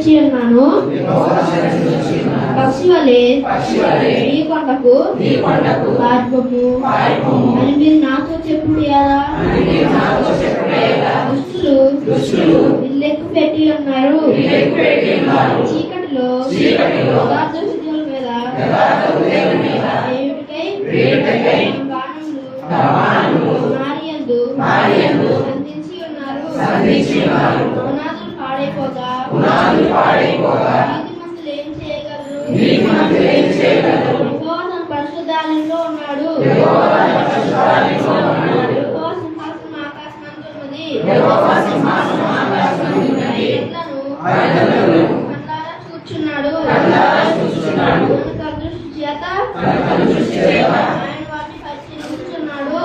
వచ్చి ఉన్నాను. పక్షి వలె నీ కొండకు పారిపోము అని మీరు నాతో చెప్పుయారా? దుష్టులు ఇల్లెక్కు పెట్టి ఉన్నారు. చీకటిలో యథార్థ హృదయుల మీద ఏమిటికై బాణములు నారియందు సంధించి ఉన్నారు. పునాదులు పాడైపోగా నీతిమంతులు ఏం చేయగలరు? యెహోవా తన పరిశుద్ధాలయంలో ఉన్నాడు. యెహోవా సింహాసనం ఆకాశమందున్నది. ఎడ్లను కళ్ళారా చూచుచున్నాడు. తన కనుదృష్టి చేత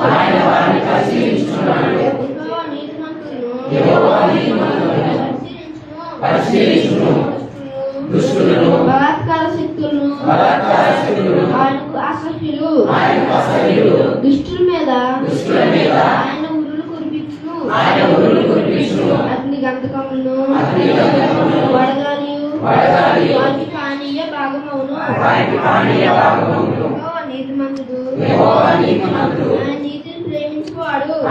ఆయన వాటిని పరిశీలించుచున్నాడు. యెహోవా నీతిమంతులను పరిశీలించును. బలాత్కార శక్తులను ఆయనకు అసహ్యులు. దుష్టుల మీద ఆయన ఉరులు కురిపించును. అగ్ని గంధకములను వడగాలియు వారికి పానీయ భాగమవును. యెహోవా నీతిమంతుడు.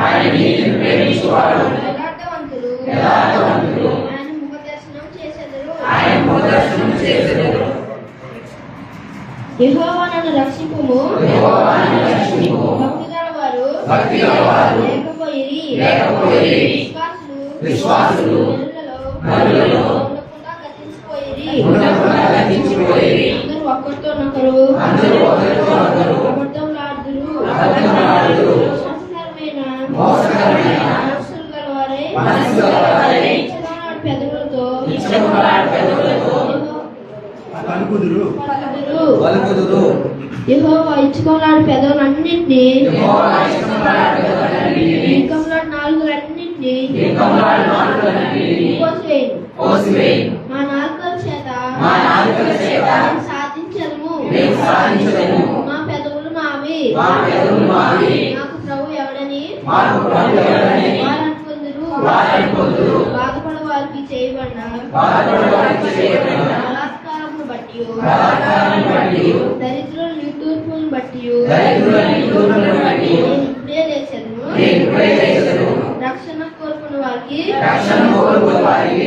ఆయన నీతిని ప్రేమించువాడు. యథార్థవంతులు ఆయన ముఖ దర్శనం చేసెదరు. యెహోవా నన్ను రక్షింపుము. భక్తి గలవారు లేకపోయిరి. విశ్వాసులు నరులలో ఉండకుండా గతించిపోయిరి. అందరూ ఒక్కరితోనొకరు అబద్ధములాడుదురు. మోసకరమైన మనస్సులు గలవారై పెదవులతో పలుకుదురు. యెహోవా ఇచ్చుకోలాడు పెదవులన్నింటినీ ఇంకంలో నాలుగులన్నింటినీ కోసివేయును. మా నాలుకల చేత సాధించదము. మా పెదవులు మావి. నాకు ప్రభు ఎవడని వారనుకొందురు. బాధపడ వారికి చేయబడిన బలాత్కారమును బట్టి దరిద్రుల నిట్టూర్పులను బట్టి ఇప్పుడే లేచెదను. రక్షణ కోరుకున్న వారికి